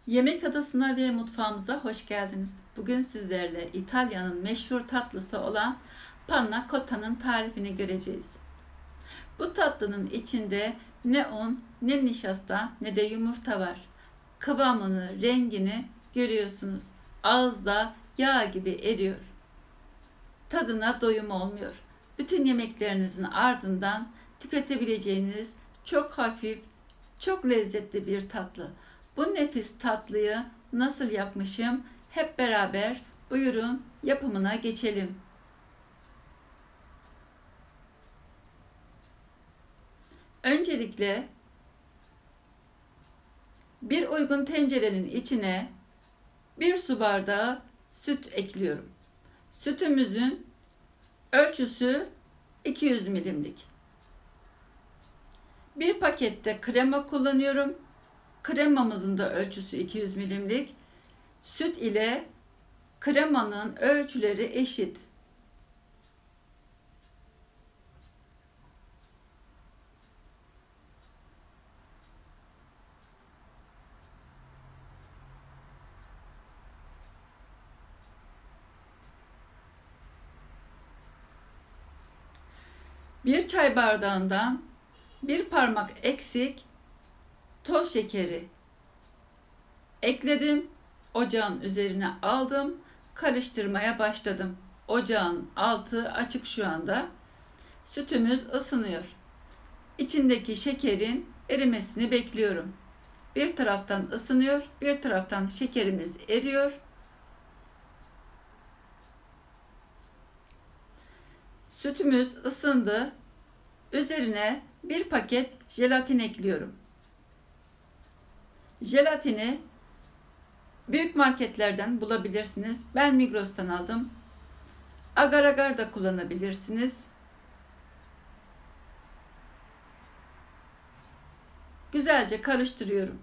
Yemek adasına ve mutfağımıza hoş geldiniz. Bugün sizlerle İtalya'nın meşhur tatlısı olan panna cotta'nın tarifini göreceğiz. Bu tatlının içinde ne un, ne nişasta, ne de yumurta var. Kıvamını, rengini görüyorsunuz. Ağızda yağ gibi eriyor. Tadına doyum olmuyor. Bütün yemeklerinizin ardından tüketebileceğiniz çok hafif, çok lezzetli bir tatlı. Bu nefis tatlıyı nasıl yapmışım? Hep beraber buyurun yapımına geçelim. Öncelikle bir uygun tencerenin içine 1 su bardağı süt ekliyorum. Sütümüzün ölçüsü 200 milimlik. Bir pakette krema kullanıyorum. Kremamızın da ölçüsü 200 milimlik. Süt ile kremanın ölçüleri eşit. Bir çay bardağından bir parmak eksik toz şekeri ekledim. Ocağın üzerine aldım. Karıştırmaya başladım. Ocağın altı açık şu anda. Sütümüz ısınıyor. İçindeki şekerin erimesini bekliyorum. Bir taraftan ısınıyor, bir taraftan şekerimiz eriyor. Sütümüz ısındı. Üzerine bir paket jelatin ekliyorum. Jelatini büyük marketlerden bulabilirsiniz. Ben Migros'tan aldım. Agar agar da kullanabilirsiniz. Güzelce karıştırıyorum.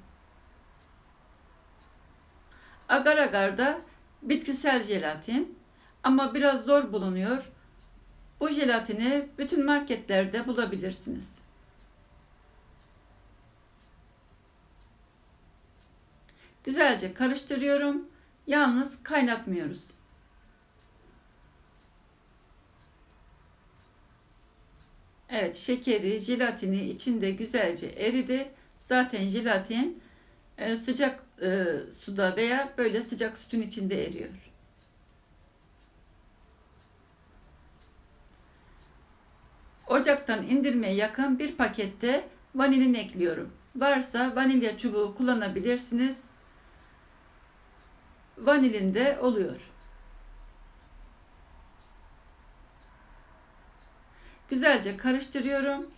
Agar agar da bitkisel jelatin ama biraz zor bulunuyor. Bu jelatini bütün marketlerde bulabilirsiniz. Güzelce karıştırıyorum. Yalnız kaynatmıyoruz. Evet, şekeri, jelatini içinde güzelce eridi. Zaten jelatin sıcak suda veya böyle sıcak sütün içinde eriyor. Ocaktan indirmeye yakın bir pakette vanilin ekliyorum. Varsa vanilya çubuğu kullanabilirsiniz. Vanilin de oluyor. Güzelce karıştırıyorum.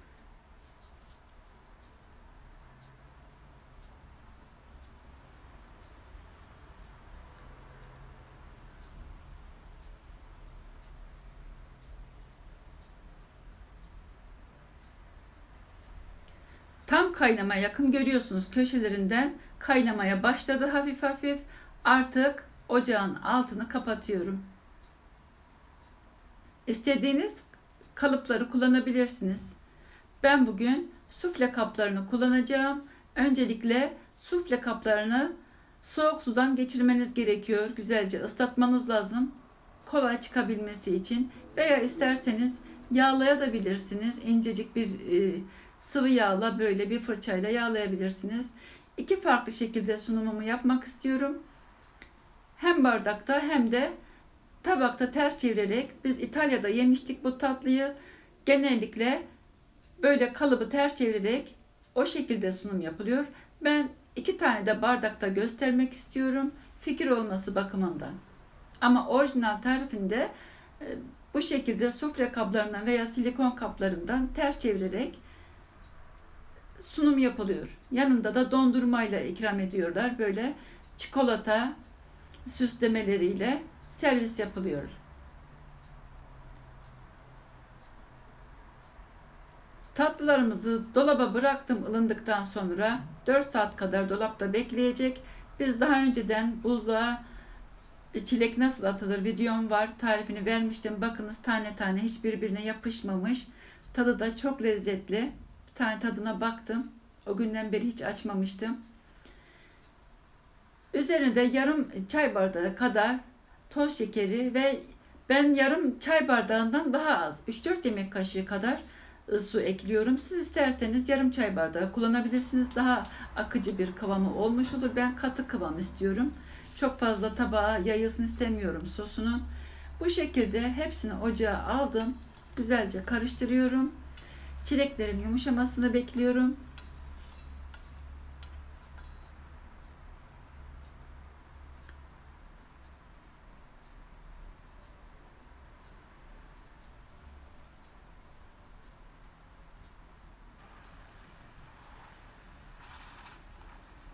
Tam kaynamaya yakın görüyorsunuz, köşelerinden kaynamaya başladı hafif hafif. Artık ocağın altını kapatıyorum. İstediğiniz kalıpları kullanabilirsiniz. Ben bugün sufle kaplarını kullanacağım. Öncelikle sufle kaplarını soğuk sudan geçirmeniz gerekiyor. Güzelce ıslatmanız lazım. Kolay çıkabilmesi için. Veya isterseniz yağlayabilirsiniz. İncecik bir sıvı yağla böyle bir fırçayla yağlayabilirsiniz. İki farklı şekilde sunumumu yapmak istiyorum. Hem bardakta hem de tabakta ters çevirerek. Biz İtalya'da yemiştik bu tatlıyı. Genellikle böyle kalıbı ters çevirerek o şekilde sunum yapılıyor. Ben iki tane de bardakta göstermek istiyorum. Fikir olması bakımından. Ama orijinal tarifinde bu şekilde sufle kaplarından veya silikon kaplarından ters çevirerek sunum yapılıyor. Yanında da dondurmayla ikram ediyorlar. Böyle çikolata süslemeleriyle servis yapılıyor. Tatlılarımızı dolaba bıraktım ılındıktan sonra 4 saat kadar dolapta bekleyecek. Biz daha önceden buzluğa çilek nasıl atılır videom var. Tarifini vermiştim. Bakınız tane tane hiç birbirine yapışmamış. Tadı da çok lezzetli. Bir tane tadına baktım. O günden beri hiç açmamıştım. Üzerine de yarım çay bardağı kadar toz şekeri ve ben yarım çay bardağından daha az 3-4 yemek kaşığı kadar su ekliyorum. Siz isterseniz yarım çay bardağı kullanabilirsiniz. Daha akıcı bir kıvamı olmuş olur. Ben katı kıvam istiyorum. Çok fazla tabağa yayılsın istemiyorum sosunun. Bu şekilde hepsini ocağa aldım. Güzelce karıştırıyorum. Çileklerin yumuşamasını bekliyorum.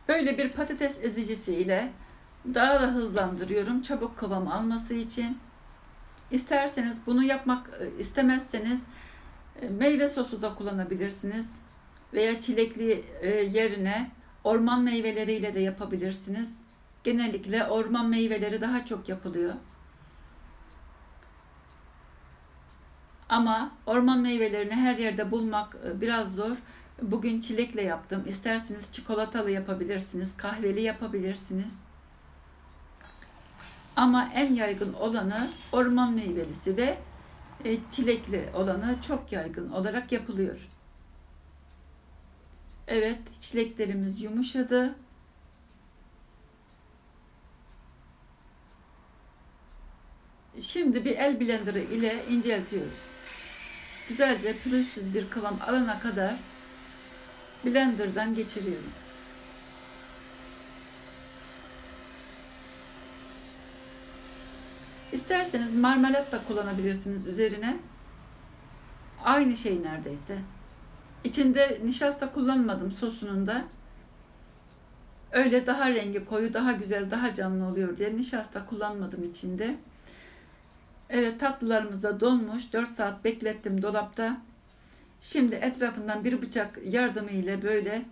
Böyle bir patates ezicisi ile daha da hızlandırıyorum çabuk kıvam alması için. İsterseniz bunu yapmak istemezseniz meyve sosu da kullanabilirsiniz. Veya çilekli yerine orman meyveleriyle de yapabilirsiniz. Genellikle orman meyveleri daha çok yapılıyor. Ama orman meyvelerini her yerde bulmak biraz zor. Bugün çilekle yaptım. İsterseniz çikolatalı yapabilirsiniz, kahveli yapabilirsiniz. Ama en yaygın olanı orman meyvelisi ve çilekli olanı çok yaygın olarak yapılıyor. Evet, çileklerimiz yumuşadı. Şimdi bir el blenderı ile inceltiyoruz. Güzelce pürüzsüz bir kıvam alana kadar blenderdan geçiriyorum. İsterseniz marmelat da kullanabilirsiniz üzerine. Aynı şey neredeyse. İçinde nişasta kullanmadım sosunun da. Öyle daha rengi koyu, daha güzel, daha canlı oluyor diye nişasta kullanmadım içinde. Evet, tatlılarımız da donmuş. 4 saat beklettim dolapta. Şimdi etrafından bir bıçak yardımıyla böyle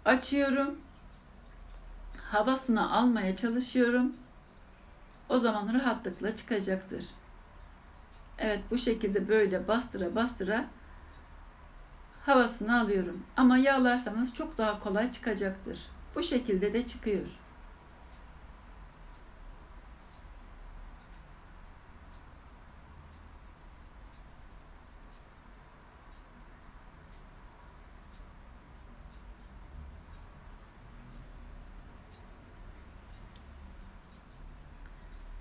açıyorum. Havasını almaya çalışıyorum. O zaman rahatlıkla çıkacaktır. Evet, bu şekilde böyle bastıra bastıra havasını alıyorum. Ama yağlarsanız çok daha kolay çıkacaktır. Bu şekilde de çıkıyor.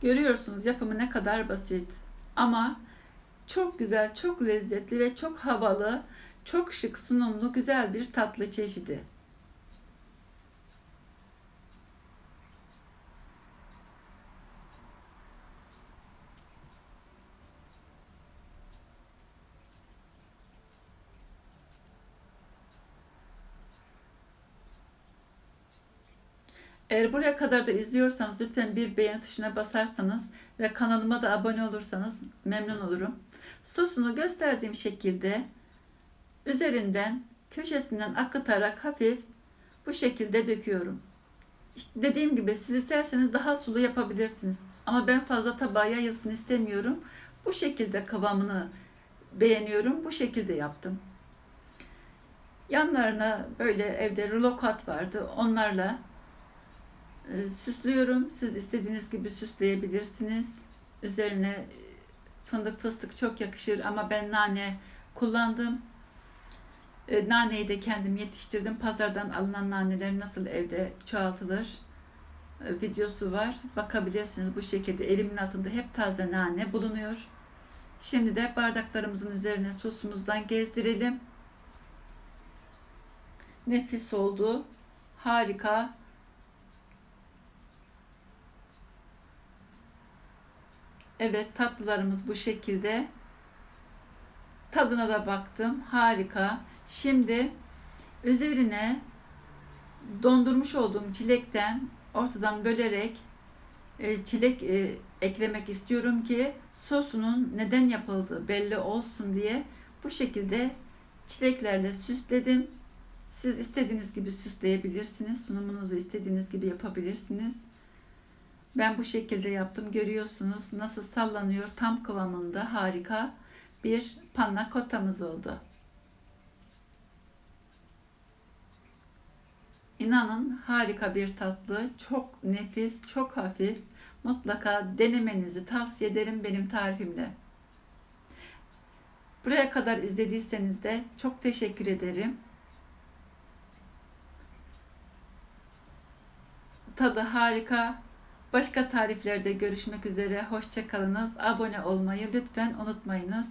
Görüyorsunuz yapımı ne kadar basit. Ama çok güzel, çok lezzetli ve çok havalı, çok şık sunumlu güzel bir tatlı çeşidi. Eğer buraya kadar da izliyorsanız lütfen bir beğeni tuşuna basarsanız ve kanalıma da abone olursanız memnun olurum. Sosunu gösterdiğim şekilde üzerinden köşesinden akıtarak hafif bu şekilde döküyorum. İşte dediğim gibi siz isterseniz daha sulu yapabilirsiniz. Ama ben fazla tabağa yayılsın istemiyorum. Bu şekilde kıvamını beğeniyorum. Bu şekilde yaptım. Yanlarına böyle evde rulo kat vardı. Onlarla süslüyorum. Siz istediğiniz gibi süsleyebilirsiniz. Üzerine fındık fıstık çok yakışır ama ben nane kullandım. Naneyi de kendim yetiştirdim. Pazardan alınan naneler nasıl evde çoğaltılır videosu var. Bakabilirsiniz bu şekilde. Elimin altında hep taze nane bulunuyor. Şimdi de bardaklarımızın üzerine sosumuzdan gezdirelim. Nefis oldu. Harika. Evet, tatlılarımız bu şekilde. Tadına da baktım. Harika. Şimdi üzerine dondurmuş olduğum çilekten ortadan bölerek çilek eklemek istiyorum ki sosunun neden yapıldığı belli olsun diye bu şekilde çileklerle süsledim. Siz istediğiniz gibi süsleyebilirsiniz. Sunumunuzu istediğiniz gibi yapabilirsiniz. Ben bu şekilde yaptım. Görüyorsunuz nasıl sallanıyor. Tam kıvamında harika bir panna cottamız oldu. İnanın harika bir tatlı, çok nefis, çok hafif. Mutlaka denemenizi tavsiye ederim benim tarifimle. Buraya kadar izlediyseniz de çok teşekkür ederim. Tadı harika. Başka tariflerde görüşmek üzere. Hoşça kalınız. Abone olmayı lütfen unutmayınız.